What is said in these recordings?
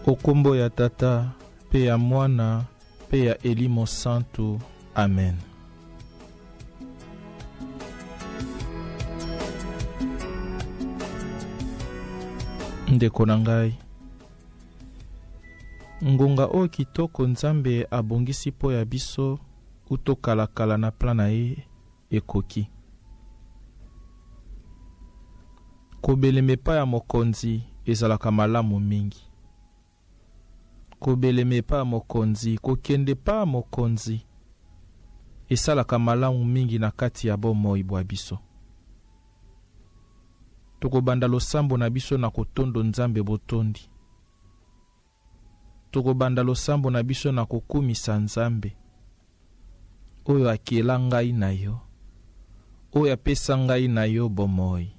Okombo ya Tata, pe ya Mwana, pe ya Elimo Santo. Amen. Ndeko na ngai, ngonga o kitoko Nzambe abongisi po ya biso utokalakala na plan na ye ekoki. Kobeleme pa ya mokonzi ezalaka malamu mingi. Kobeleme pa ya mokonzi, kokende pa ya mokonzi esalaka malamu mingi na kati ya bomoi bwa biso. Tokobanda losambo na biso na kotondo Nzambe botondi. Tokobanda losambo na biso na kokumisa Nzambe oyo akela ngai na yo, oyo apesa ngai na yo bomoi.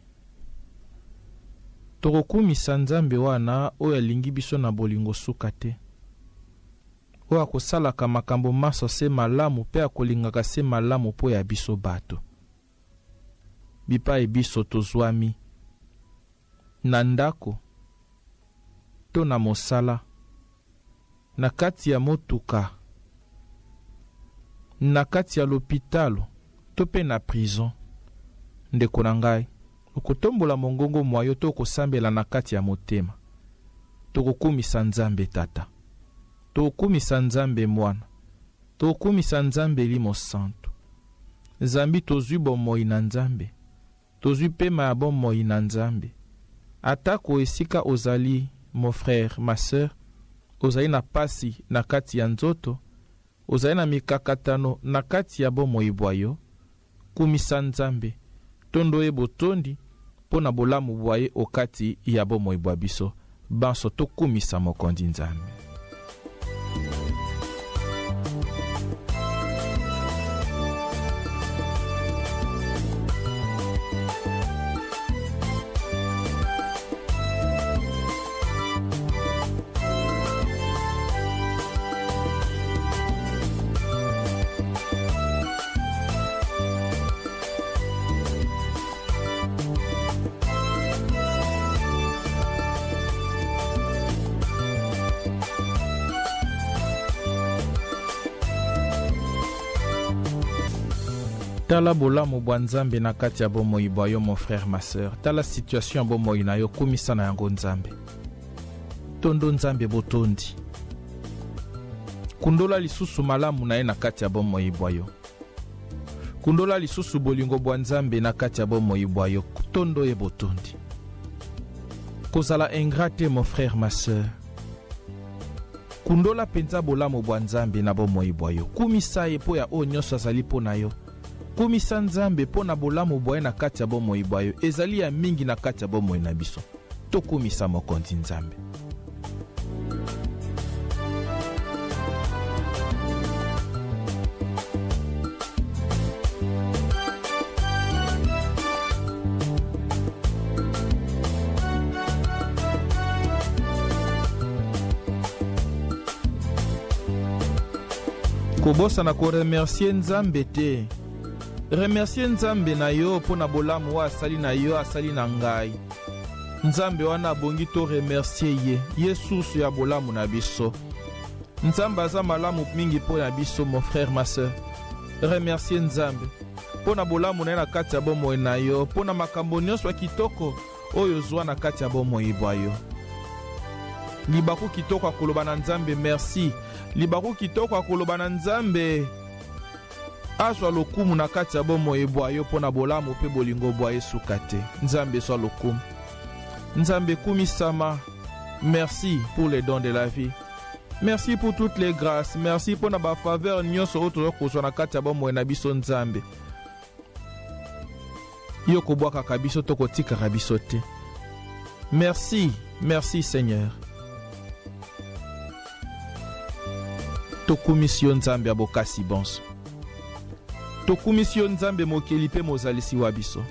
Tokokumisa Nzambe wana oyo alingi biso na bolingo suka te, oyo akosalaka makambo maso se malamu pe akolingaka se malamu po ya biso bato. Bipa e biso tozwami na ndako to na mosala, na kati ya motuka, na kati ya lopitalo to pe na prison. Ndeko na ngai, okotombola mongongo mwayo to kosambela na kati ya motema. Tokokumisa Nzambe Tata, tokokumisa Nzambe Mwana, tokokumisa Nzambe Elimo Santo. Zambi tozwi bomoi na Nzambe, tozwi pema ya bomoi na Nzambe. Atako esika ozali, mon frère, ma sœur, ozali na pasi na kati ya nzoto, ozali na mikakatano na kati ya bomoi bwayo, kumisa Nzambe, tondo e botondi, pona bolamu bwaye okati ya bomoi bwa biso, banso tokumisa mokondi Nzambe. Tala bolamu bwa Nzambe na kati ya bomoi bwa yo, mon frère, ma sœur. Tala situation ya bomoi na yo, kumisa na yango Nzambe. Tondo Nzambe botondi. Kundola lisusu malamu na ye na kati ya bomoi bwa yo. Kundola lisusu bolingo bwa Nzambe na kati ya bomoi bwa yo. Tondo ye botondi. Kozala ingrate, mon frère, ma sœur. Kundola penza bolamu bwa Nzambe na bomoi bwa yo. Kumisa ye po ya o nyonso azali po na yo. Kumisa Nzambe po na bolamu bwaye na kati ya bomoi bwayo, ezali ya mingi na kati ya bomoi na biso. Tokumisa mokonzi Nzambe. Kobosa na ko remercier Nzambe te. Remercier Nzambe na yo po na bolamu wa asali na yo, asali na ngai. Nzambe wana bongi to remercier ye, Yesusu ya bolamu na biso. Nzambe aza malamu mingi po na biso, mon frère, ma sœur. Remercier Nzambe po na bolamu na ye na kati ya bomoi na yo, po na makambo nyonso ya kitoko oyo zwa na kati ya bomoi bwa yo. Libaku kitoko akoloba na Nzambe merci. Libaku kitoko akoloba na Nzambe azwa lokumu na kati ya bomoi bwa yo po na bolamu pe bolingo bwa ye suka te. Nzambe zwa lokumu. Nzambe kumisama. Merci pour les dons de la vie. Merci pour toutes les grâces. Merci pour na ba faveur nyonso oyo kozwa na kati ya bomoi na biso Nzambe. Yo kobwaka kabiso to kotika kabiso te. Merci, merci Seigneur. Tokumisio Nzambe abokasi bonso. Tokumisio Nzambe mokeli pe mozalisi wa biso.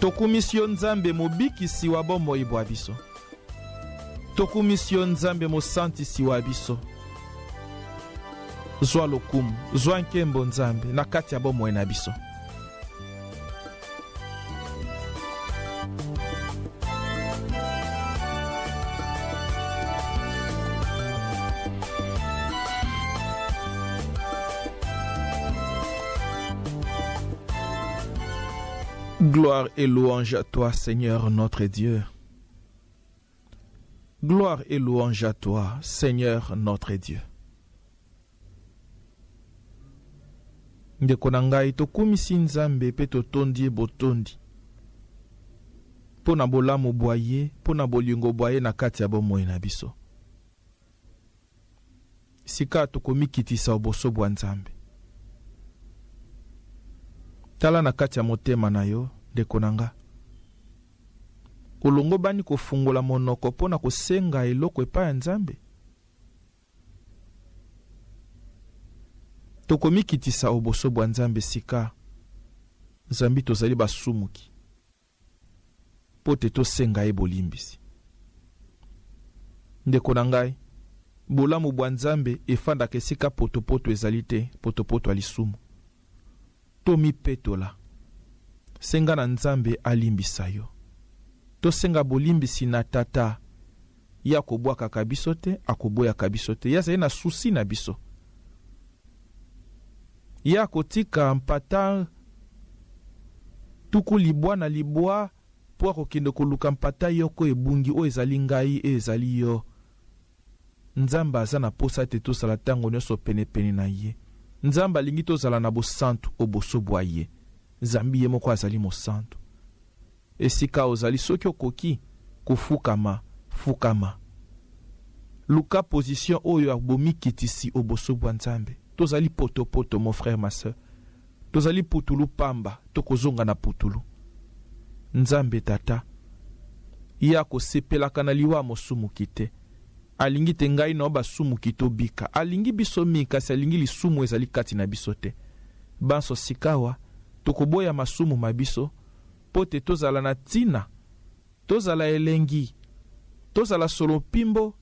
Tokumisio Nzambe mobikisi wa bomoi bwa biso. Tokumisio Nzambe mosantisi wa biso. Zwa lokumu, zwa nkembo Nzambe na kati ya bomoi na biso. Gloire et louange à toi, Seigneur notre Dieu. Gloire et louange à toi, Seigneur notre Dieu. Ndeko na ngai tokumisi Nzambe pe totondi botondi. Pona bolamu boye, pona bolingo boye na kati ya bomoi na biso. Sika tokomikitisa oboso bwa Nzambe. Tala na kati ya motema na yo, ndeko na nga. Olongo bani kofungola monoko pona kosenga eloko epai ya Nzambe. Tokomikitisa oboso bwa Nzambe sika. Nzambi tozali basumuki. Pote tosenga ebolimbisi. Ndeko na ngai, bolamu bwa Nzambe efanda kesika potopoto ezali te, potopoto alisumu. Tomi petola. Senga na Nzambe alimbisa yo. Tosenga bolimbisi na tata. Ya kobwaka kabiso te, akoboya kabiso te. Ya zaye na susi na biso. Ya kotika mpata tuku libwa na libwa po akokende koluka mpata yoko ebungi o ezali ngai ezali yo. Nzamba aza na posa te tosala tango nyonso penepene na ye. Nzamba alingi tozala na bosantu oboso bwa ye. Nzambi ye moko azali mosantu. Esika ozali soki okoki kufukama, fukama. Luka position oyo abomikitisi oboso bwa Nzambe. Tozali poto, mon frère, ma soeur. Tozali putulu pamba, tokozonga na putulu. Nzambe tata. Iya kosepelaka na liwa mosumu kite. Alingi te ngai na basumu kito bika. Alingi biso mika, si alingi lisumu ezali kati na biso te. Banso sikawa, tokoboya masumu mabiso, pote tozala na tina, tozala elengi, tozala solo pimbo,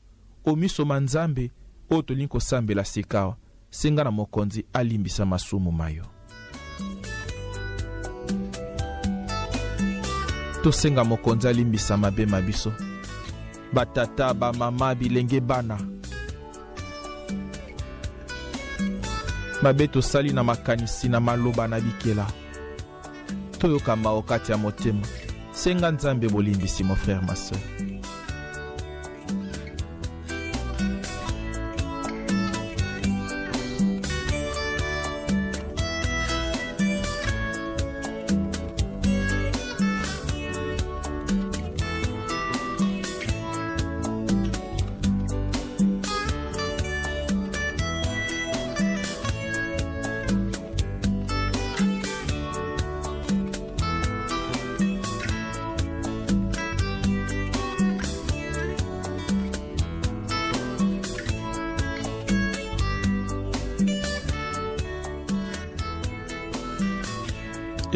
omiso manzambe, otolinko sambe la sikawa. Senga na mokonzi alimbisa masumu mayo. Tosenga mokonzi alimbisa mabe mabiso. Batata, ba mama, bilenge bana. Mabe tosali na makanisi na maloba na bikela. Toyoka maokati ya motema. Senga Nzambe bolimbisi, mon frère, ma soeur.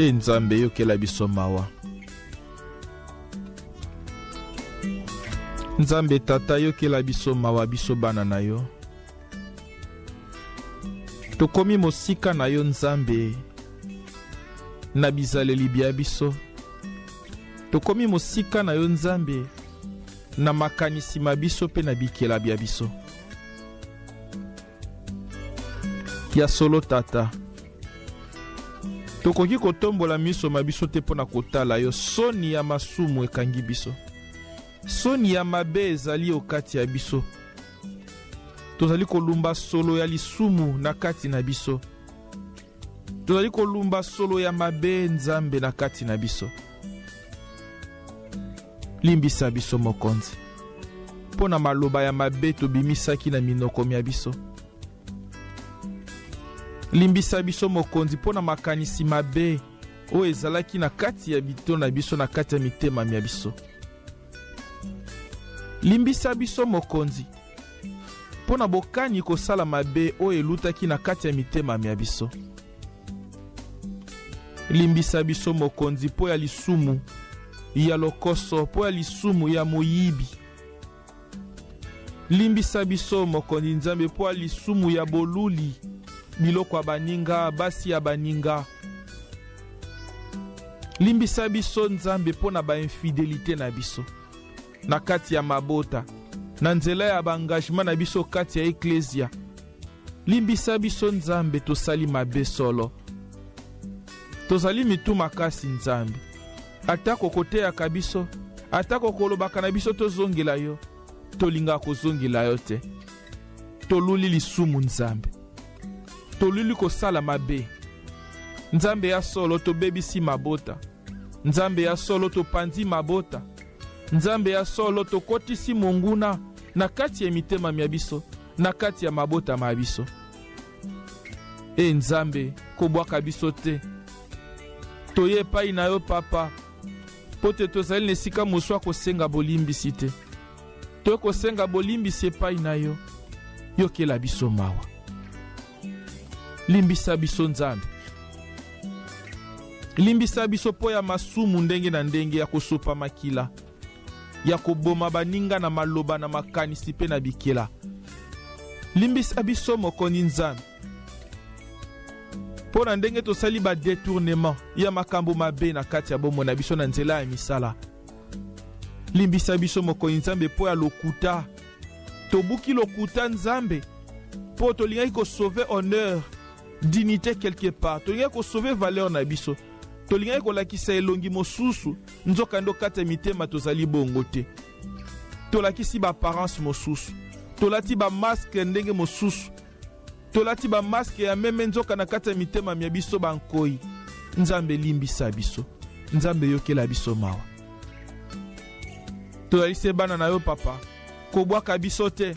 E Nzambe yokela biso mawa. Nzambe tata yokela biso mawa biso bana na yo. Tokomi mosika na yo Nzambe na bizaleli bia biso. Tokomi mosika na yo Nzambe na makanisi mabiso pe na bikela bia biso. Ya solo tata. Tokoki kotombola miso mabiso te pona kotala yo. Soni ya masumu ekangi biso. Soni ya mabe ezali okati ya biso. Tozali kolumba solo ya lisumu na kati na biso. Tozali kolumba solo ya mabe Nzambe na kati na biso. Limbisa biso mokonzi. Pona maloba ya mabe tobimisaki na minoko ya biso. Limbisa biso mokonzi pona makanisi mabe o ezalaki na kati ya bito na biso na kati ya mitema ya biso. Limbisa biso mokonzi pona bokani kosala mabe o elutaki na kati ya mitema ya biso. Limbisa biso mokonzi po ya lisumu ya lokoso, po ya lisumu ya moyibi. Limbisa biso mokonzi Nzambe po ya lisumu ya boluli. Biloko ya baninga, basi ya baninga. Limbisa biso Nzambe pona ba infidelite na biso. Na kati ya mabota. Na nzela ya ba engagement na biso kati ya eklesia. Limbisa biso Nzambe tosali mabe solo. Tozali mitu makasi Nzambe. atako koteaka biso, atako kolobaka na biso tozongela yo, tolinga kozongela yo te. Toluli lisumu Nzambe, toluli kosala mabe. Nzambe ya solo tobebisi mabota, Nzambe ya solo topandi mabota, Nzambe ya solo tokotisi monguna na kati ya mitema mya biso, na kati ya mabota ma biso. Nzambe kobwaka biso te, toye epai na yo papa, po te tozali na esika moswa kosenga bolimbisi te. Toye kosenga bolimbisi epai na yo, yokela biso mawa. Limbisa biso Nzambe, limbisa biso po ya masumu ndenge na ndenge ya kosopa makila, ya koboma baninga na maloba na makanisi pe na bikela. Limbisa biso mokonzi Nzambe, po na ndenge tosali ba détournement ya makambo mabe na kati ya bomoi na biso na nzela ya misala. Limbisa biso mokonzi Nzambe po ya lokuta, tobuki lokuta Nzambe, po tolingaki ko sauver honneur, dignité quelque part, tolingaki ko sauver valeur na biso, tolingaki ko lakisa elongi mosusu nzoka ndo kati ya mitema tozali bongo te. Tolakisi ba apparence mosusu, tolati ba masque ndenge mosusu, tolati ba masque ya meme nzoka na kati ya mitema mya biso bankoi. Nzambe limbisa biso, Nzambe yokela biso mawa. Tolise bana na yo papa, kobwaka biso te.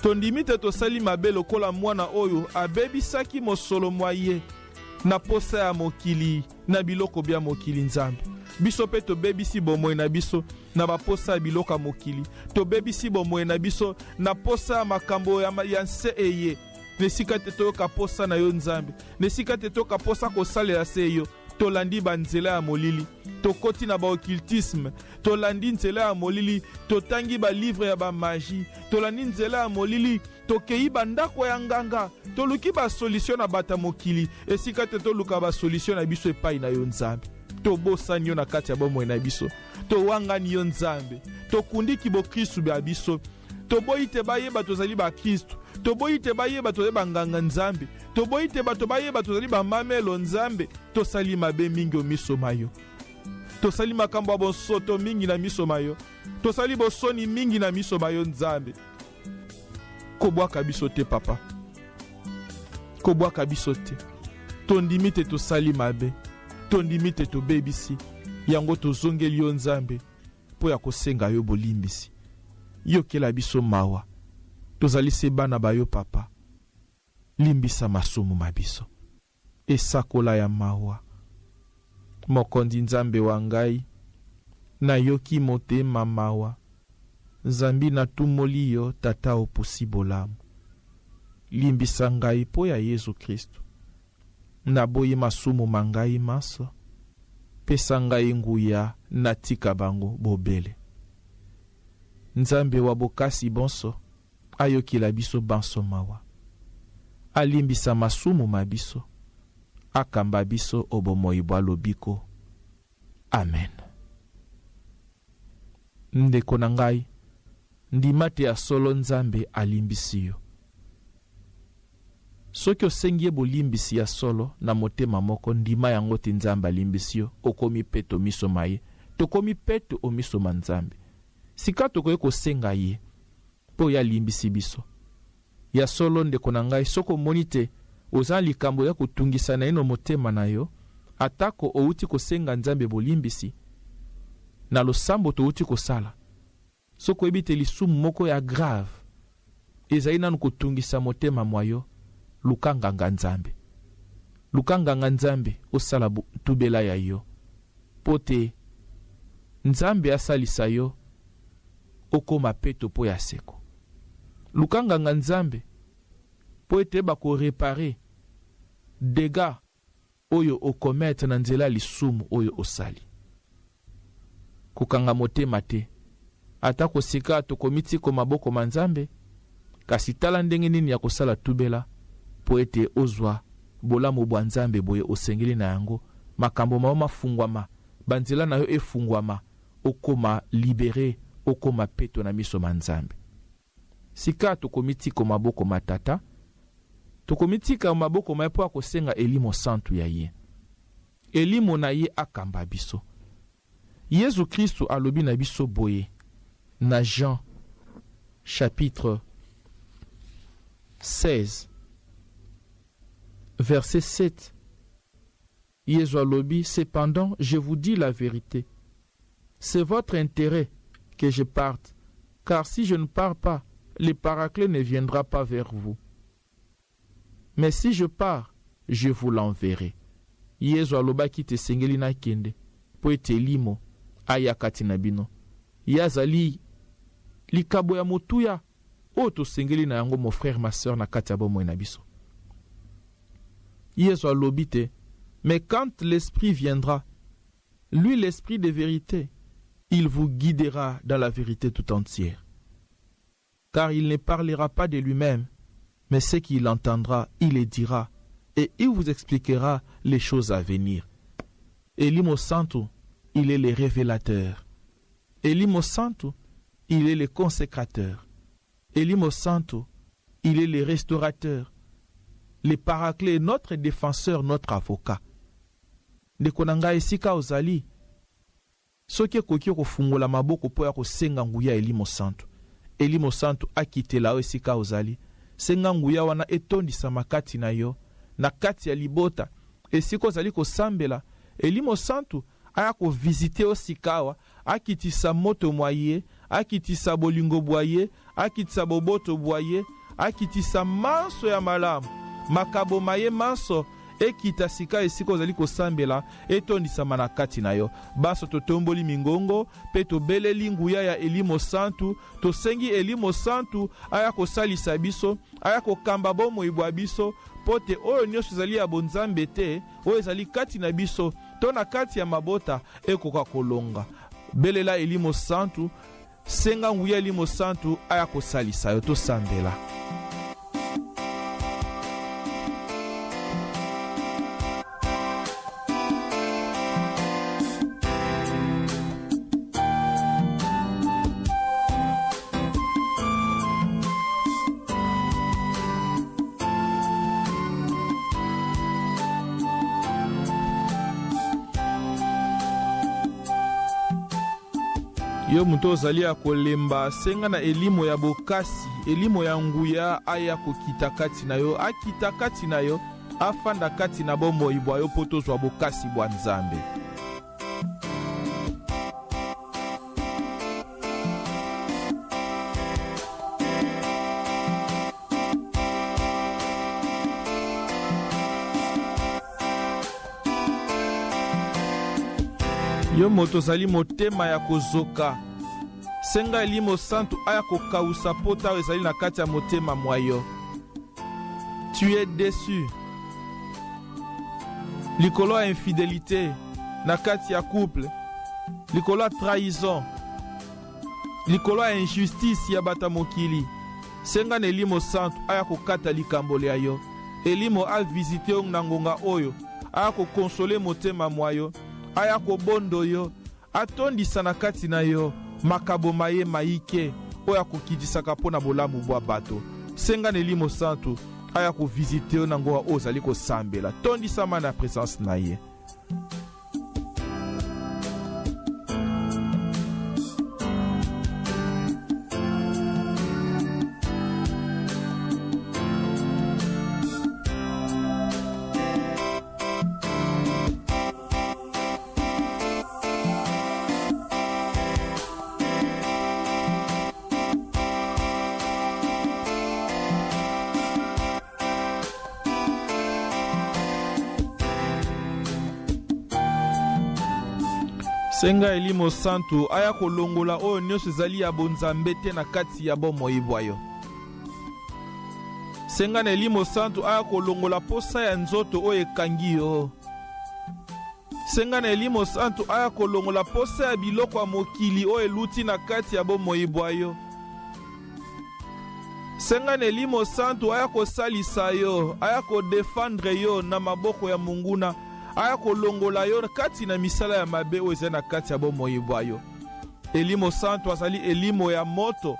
Tondimi te tosali mabe lokola mwana oyo abebisaki mosolo mwa ye na posa ya mokili na biloko bya mokili Nzambe. Biso pe tobebisi bomoi na biso na baposa ya biloko ya mokili. Tobebisi bomoi na biso na posa ya makambo ya nse eye. Nesika te toyoka posa na yo Nzambe, nesika te toyoka posa kosalela se yo. Tolandi banzela ya molili, tokoti na ba occultisme, tolandi nzela ya molili, totangi ba livre ya ba magie, tolandi nzela ya molili, tokei bandako ya nganga, toluki ba solution na bata mokili, esika te toluka ba solution na biso epai na yo Nzambe. Tobosani yo na kati ya bomoi na biso, towangani yo Nzambe, tokundiki bo Kristu bya biso, toboyi te bayeba tozali ba Kristu, toboyi te bayeba tozali banganga Nzambe, toboyi te bato bayeba tozali bamamelo Nzambe. Tosali mabe mingi o miso mayo, tosali makambo ya bonsoto mingi na miso mayo, tosali bosoni mingi na miso mayo Nzambe. Kobwaka biso te papa, kobwaka biso te. Tondimi te tosali mabe, tondimi te tobebisi, yango tozongeli yo Nzambe po ya kosenga yo bolimbisi. Yokela biso mawa, tozali se bana bayo papa. Limbisa masumu mabiso, esakola ya mawa. Mokonzi Nzambe wa ngai, na yoki motema mawa. Nzambi na tumoli yo tata opusi bolamu. Limbisa ngai po ya Yesu Kristu. Naboyi masumu mangai maso, pesa ngai nguya na tika bango bobele. Nzambe wa bokasi bonso, ayokila biso banso mawa. Alimbisa masumu mabiso, akamba biso obomoi bwa lobiko. Amen. Ndeko na ngai, ndimate ya solo Nzambe alimbisi yo. Soki osengi bolimbisi ya solo na motema moko, ndima yango te Nzambe alimbisi yo, okomi peto miso maye, tokomi peto o miso ma Nzambe. Sika tokoye kosenga ye, po ya limbisi biso. Ya solo ndeko na ngai, soko monite oza likambo ya kutungisa na ino motema na yo, atako outi kosenga Nzambe bolimbisi, na losambo to outi kosala. Soko ebite lisumu moko ya grave, ezali nanu kutungisa motema mwayo, lukanganga Nzambe. Lukanganga Nzambe osala tubela ya yo. Pote Nzambe asalisa yo, okoma peto po ya seko. Lukanganga Nzambe po ete bako repare dega oyo okomete na nzela lisumu oyo osali. Kukanga motema te, ata kosika tokomiti ko maboko ma Nzambe, kasi tala ndenge nini ya kosala tubela po ete ozwa bolamu bwa Nzambe boye osengeli na yango, makambo mao mafungwama, banzela na yo efungwama, okoma libere, okoma peto na miso ma Nzambe. Sika tokomiti ko maboko matata, tokomiti ka maboko ma po akosenga elimo santu ya ye. Elimo na ye akamba biso, Yesu Kristo alobi na biso boye na Jean chapitre 16 verset 7. Yesu alobi, cependant je vous dis la vérité, c'est votre intérêt que je parte, car si je ne pars pas, le Paraclet ne viendra pas vers vous. Mais si je pars, je vous l'enverrai. Yesu alobaki tesengeli na kende po ete elimo aya kati na bino. Ye azali likabo ya motuya oyo tosengeli na yango mon frère ma sœur na kati ya bomoi na biso. Yesu alobi te, mais quand l'Esprit viendra, lui l'Esprit de vérité, il vous guidera dans la vérité tout entière. Car il ne parlera pas de lui-même, mais ce qu'il entendra, il le dira, et il vous expliquera les choses à venir. Elimo Santo, il est le révélateur. Elimo Santo, il est le consécrateur. Elimo Santo, il est le restaurateur. Le Paraclet, notre défenseur, notre avocat. Ndeko na ngai esika ozali, soki ekoki kofungola maboko po ya kosenga nguya Elimo Santo. Elimo Santo akitela o esika ozali. Senga nguya wana etondisama kati na yo, na kati ya libota. Esika ozali kosambela, Elimo Santo aya kovisite o sikawa, akitisa moto mwaye, akitisa bolingo bwaye, akitisa boboto bwaye, akitisa manso ya malamu, makabo maye manso, ekita sika esika ozali kosambela etondisama na kati na yo. Baso totomboli mingongo pe tobeleli nguya ya Elimo Santo, tosengi Elimo Santo aya kosalisa biso, aya kokamba bomoi bwa biso, pote oyo nyonso ezali ya bonzambe te, oyo ezali kati na biso to na kati ya mabota ekoka kolonga. Belela Elimo Santo, senga nguya Elimo Santo aya kosalisa yo, tosambela. Yo muto ozali ya kolemba, senga na elimo ya bokasi, elimo ya nguya aya kokita kati na yo, akita kati na yo, afanda kati na bomoi bwa yo poto zwa bokasi bwa Nzambe. Yo moto zali motema ya kozoka, senga Elimo Santo aya kokausa pota ezali na kati ya motema mwayo. Tu es déçu likolo ya infidélité na kati ya couple, likolo ya trahison, likolo ya injustice ya bata mokili. Senga na Elimo Santo aya kokata likambole ya yo. Elimo a visite yo na ngonga oyo, aya kokonsole motema mwayo, aya kobondo yo, atondisa na kati na yo makabo maye maike oya kokidisaka pona bolamu bwa bato. Senga na Elimo Santo aya kovisite yo na ngonga ozali kosambela, tondisama na présence na ye. Senga Elimo Santo aya kolongola oyo nyonso ezali ya bonzambe te na kati ya bomoi bwa yo. Senga na Elimo Santo aya kolongola posa ya nzoto oyo ekangi yo. Senga na Elimo Santo aya kolongola posa ya biloko ya mokili oyo eluti na kati ya bomoi bwa yo. Senga na Elimo Santo aya kosalisa yo, aya kodefendre yo na maboko ya munguna, aya kolongola yo kati na misala ya mabe oyo ezali na kati ya bomoi bwa yo. Elimo Santo azali elimo ya moto,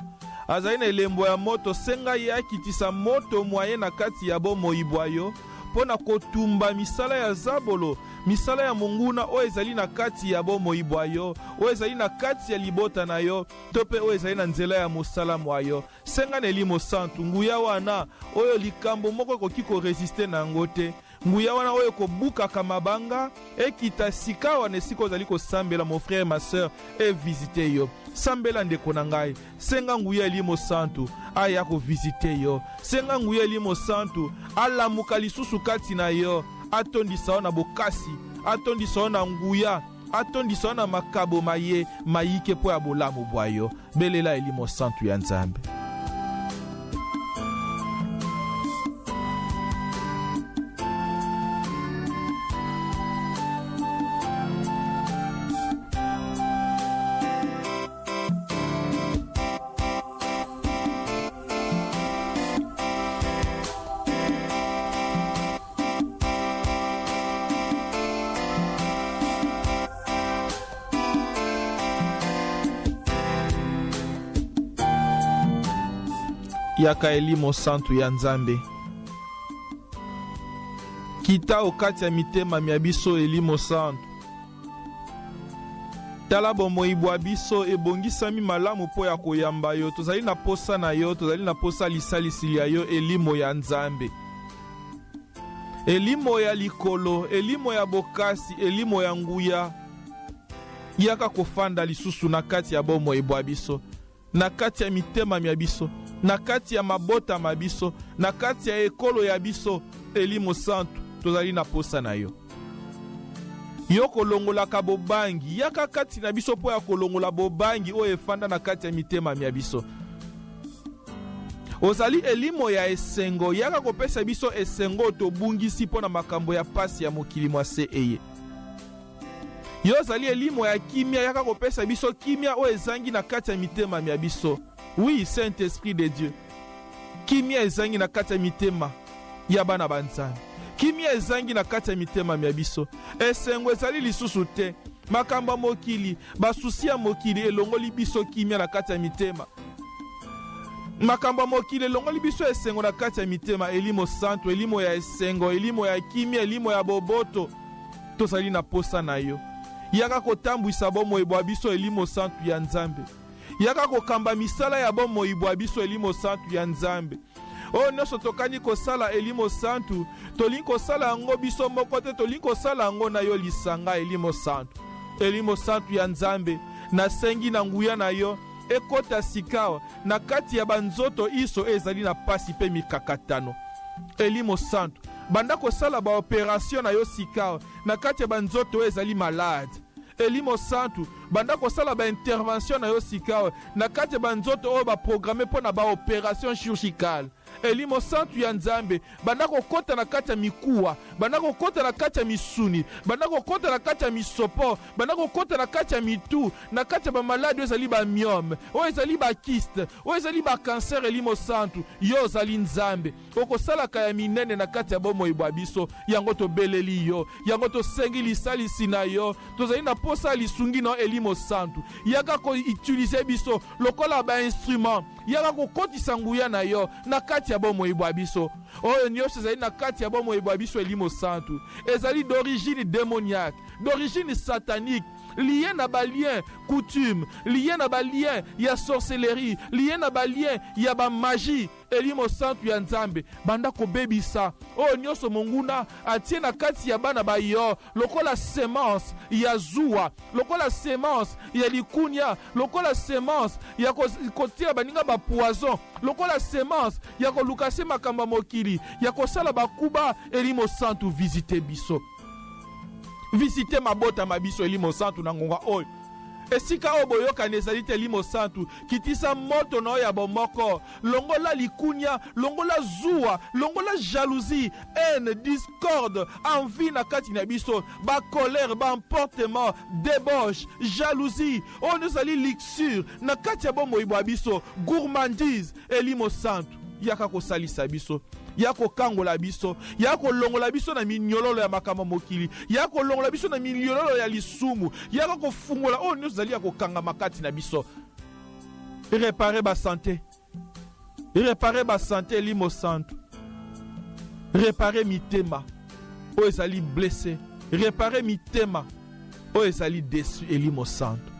azali na elembo ya moto. Senga ye akitisa moto mwaye na kati ya bomoi bwa yo, pona kotumba misala ya zabolo misala ya monguna oyo ezali na kati ya bomoi bwa yo, oyo ezali na kati ya libota na yo, to mpe oyo ezali na nzela ya mosala mwa yo. Senga na Elimo Santu nguya wana oyo likambo moko ekoki koresiste na yango te, nguya wana oyo kobukaka mabanga ekita sika wana esika ozali kosambela mon frère ma sœur evisite yo. Sambela ndeko na ngai, senga nguya Elimo Santu aya kovisite yo, senga nguya Elimo Santu alamuka lisusu kati na yo, atondisa yo na bokasi, atondisa yo na nguya, atondisa yo na makabo maye mayike po ya bolamu bwa yo. Belela Elimo Santu ya Nzambe. Yaka Elimo Santu ya Nzambe. Kita okati ya mitema mya biso Elimo Santu. Tala bomoi bwa biso ebongisami malamu po ya koyamba yo. Tozali na posa na yo, tozali na posa lisalisi ya yo Elimo ya Nzambe. Elimo ya likolo, elimo ya bokasi, elimo ya nguya. Yaka kofanda lisusu na kati ya bomoi bwa biso, na kati ya mitema mya biso, na kati ya mabota mabiso, na kati ya ekolo ya biso. Elimo Santu tozali na posa na yo. Yo kolongolaka bobangi, yaka kati na biso po ya kolongola bobangi oyo efanda na kati ya mitema mya biso. Ozali elimo ya esengo, yaka kopesa biso esengo tobungisi po na makambo ya pasi ya mokili mwase eye. Yo ozali elimo ya kimia, yaka kopesa biso kimia oyo ezangi na kati ya mitema mya biso. Oui, Saint-Esprit de Dieu. Kimia ezangi na kati ya mitema ya bana banzani. Kimia ezangi na kati ya mitema mya biso. Esengo ezali lisusu te. Makamba mokili, basusi ya mokili elongoli biso kimia na kati ya mitema. Makamba mokili elongoli biso esengo na kati ya mitema. Elimo Santu, elimo ya esengo, elimo ya kimia, elimo ya boboto. Tozali na posa na yo. Yaka kotambwisa bomoi bwa biso Elimo Santu ya Nzambe. Yaka kokamba misala ya bomoi bwa biso Elimo Santu ya Nzambe. O nyonso tokani kosala Elimo Santu, tolingi kosala yango biso moko te, tolingi kosala yango na yo lisanga Elimo Santu. Elimo Santu ya Nzambe, nasengi na nguya na yo ekota sikawa na kati ya banzoto iso ezali na pasi pe mikakatano. Elimo Santu, banda kosala ba operation na yo sikawa na kati ya banzoto ezali malade. Elimo Santu, banda kosala ba intervention na yo sikawa na kati ya banzoto oyo ba programme po na ba operation chirurgicale. Elimo Santu ya Nzambe, banda kokota na kati ya mikuwa, banda kokota na kati ya misuni, banda kokota na kati ya misopo, banda kokota na kati ya mitu, na kati ya ba malade ezali ba myome, o ezali ba kyste, o ezali ba cancer. Elimo Santu, yo zali Nzambe, okosala ka ya minene na kati ya bomoi bwa biso, yango to beleli yo, yango to sengi lisalisi na yo, tozali na posa lisungi na Elimo Santu, yaka ko utiliser biso lokola ba instrument, yaka ko kotisa nguya na yo na kati ya bomoi bwa biso. Oyo nyonso ezali na kati ya bomoi bwa biso Elimo Santu ezali d'origine démoniaque, d'origine satanique, lié na ba lien coutume, lié na ba lien ya sorcellerie, lié na ba lien ya ba magie. Elimo Santu ya Nzambe, banda kobebisa oyo nyonso monguna atie na kati ya bana ba yo lokola semence ya zuwa, lokola semence ya likunya, lokola semence ya kotia baninga ba poison, lokola semence ya kolukasi makamba mokili, ya kosala bakuba. Elimo Santu, visite biso, visite mabota mabiso Elimo Santu na ngonga oyo. Esika oyo boyokani ezali te Elimo Santu, kitisa moto na oyo ya bomoko, longola likunya, longola zuwa, longola jalousie, haine, discorde, envie na kati na biso, ba colère, ba emportement, débauche, jalousie, oyo ezali luxure na kati ya bomoi bwa biso, gourmandise. Elimo Santu, yaka kosalisa biso, yako kangola biso, yako longola biso na minyololo ya makamba mokili, yako longola biso na minyololo ya lisumu, yako kofungola o nyonso zali yako kanga makati na biso. Réparer ba santé, réparer ba santé Elimo Santu, réparer mitema o ezali blessé, réparer mitema oyo ezali déçu elimo santo.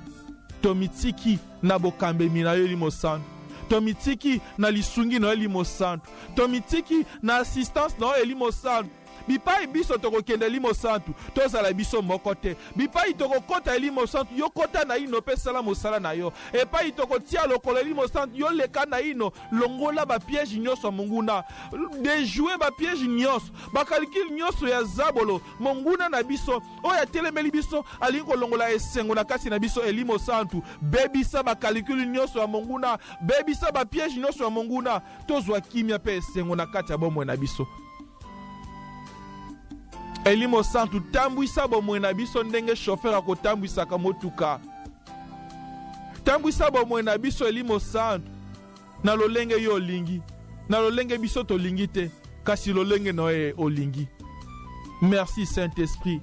Tomitiki na bokambemi na yo elimo santo. Tomitiki na lisungi na yo elimo santo. Tomitiki na assistance na yo elimo santo. Bipai biso tokokende elimo santu tozala biso moko te. Bipai tokokota elimo santu yo kota na ino pe sala mosala na yo. Epai tokotia lokolo elimo santu yo leka na ino longola ba piège nyonso monguna. Déjouer ba piège nyonso, ba calcul nyonso ya zabolo monguna na biso oya telemeli biso alingo longola esengo na kati na biso elimo santu. Bebisa ba calcul nyonso ya monguna, bebisa ba piège nyonso ya monguna. Tozwa kimia pe esengo na kati ya bomwe na biso. Elimo santu tambwisa bomwe na biso ndenge chauffeur akotambwisaka motuka. Tambwisa bomwe na biso elimo santu na lolenge yo olingi, na lolenge biso tolingi te, kasi lolenge no olingi. Merci Saint-Esprit.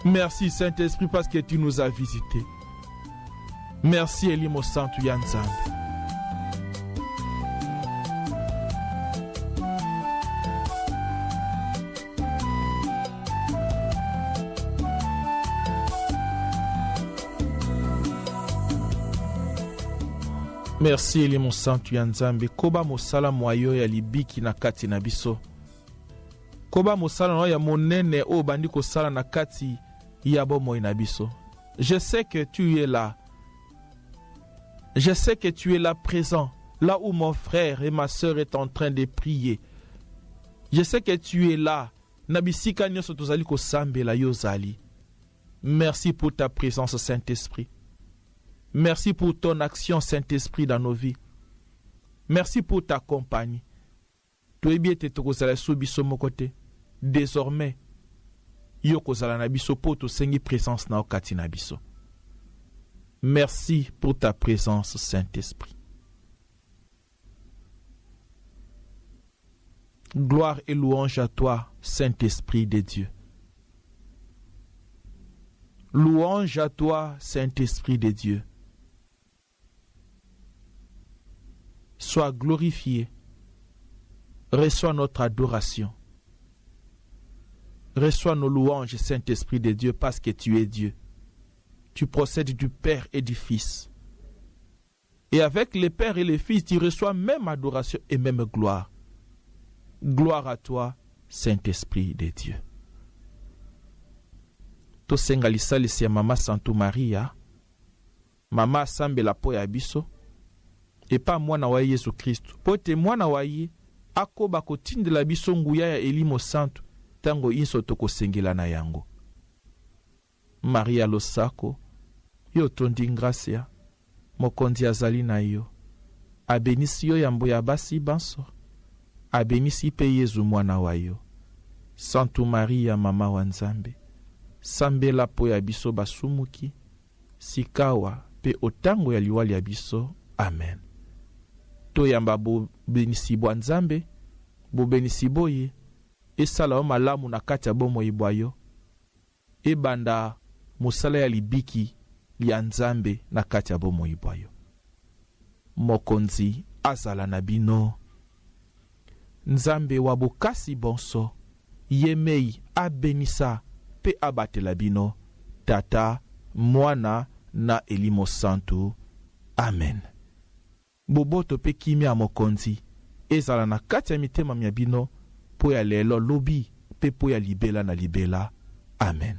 Merci Saint-Esprit parce que tu nous as visités. Merci elimo santu ya Nzambe. Merci elimo santu ya Nzambe. Koba mosala mwayo ya libiki na kati na biso. Koba mosala no ya monene o bandi kosala na kati ya bomoi na biso. Je sais que tu es là. Je sais que tu es là présent, là où mon frère et ma sœur est en train de prier. Je sais que tu es là. Nabisika nyonso tozali kosambela yo zali. Merci pour ta présence, Saint-Esprit. Merci pour ton action, Saint-Esprit, dans nos vies. Merci pour ta compagnie. Tu es bien kozala sou biso mokote. Désormais, yo kozala na biso po to sengi présence na okati na biso. Merci pour ta présence, Saint-Esprit. Gloire et louange à toi, Saint-Esprit de Dieu. Louange à toi, Saint-Esprit de Dieu. Sois glorifié. Reçois notre adoration. Reçois nos louanges, Saint-Esprit de Dieu, parce que tu es Dieu. Tu procèdes du Père et du Fils. Et avec le Père et le Fils, tu reçois même adoration et même gloire. Gloire à toi, Saint-Esprit de Dieu. Tosenga lisalisi ya Mama Santo Maria, Mama asambela po ya biso, et pas mwana wa Yesu Kristu. Pote mwana wa ye, akoba kotindela biso nguya ya elimo santu, tango inso tokosengela na yango. Maria losako, yo tondi gracia, mokonzi azali na yo. Abenisi yo yambo ya basi banso. Abenisi pe Yesu mwana wa yo. Santo Maria Mama wa Nzambe, sambela po ya biso basumuki, sikawa pe otango ya liwali ya biso. Amen. Toyamba bo benisi bwa Nzambe, bo benisi boye, esala o malamu na kati ya bomoi bwayo, ebanda musala ya libiki ya Nzambe na kati ya bomoi bwayo. Mokonzi azala na bino. Nzambe wa bokasi bonso, yemei abenisa pe abatela bino, Tata, Mwana na elimo santu. Amen. Boboto pe kimia mokonzi ezala na kati ya mitema mya bino po ya lelo lobi pe po ya libela na libela. Amen.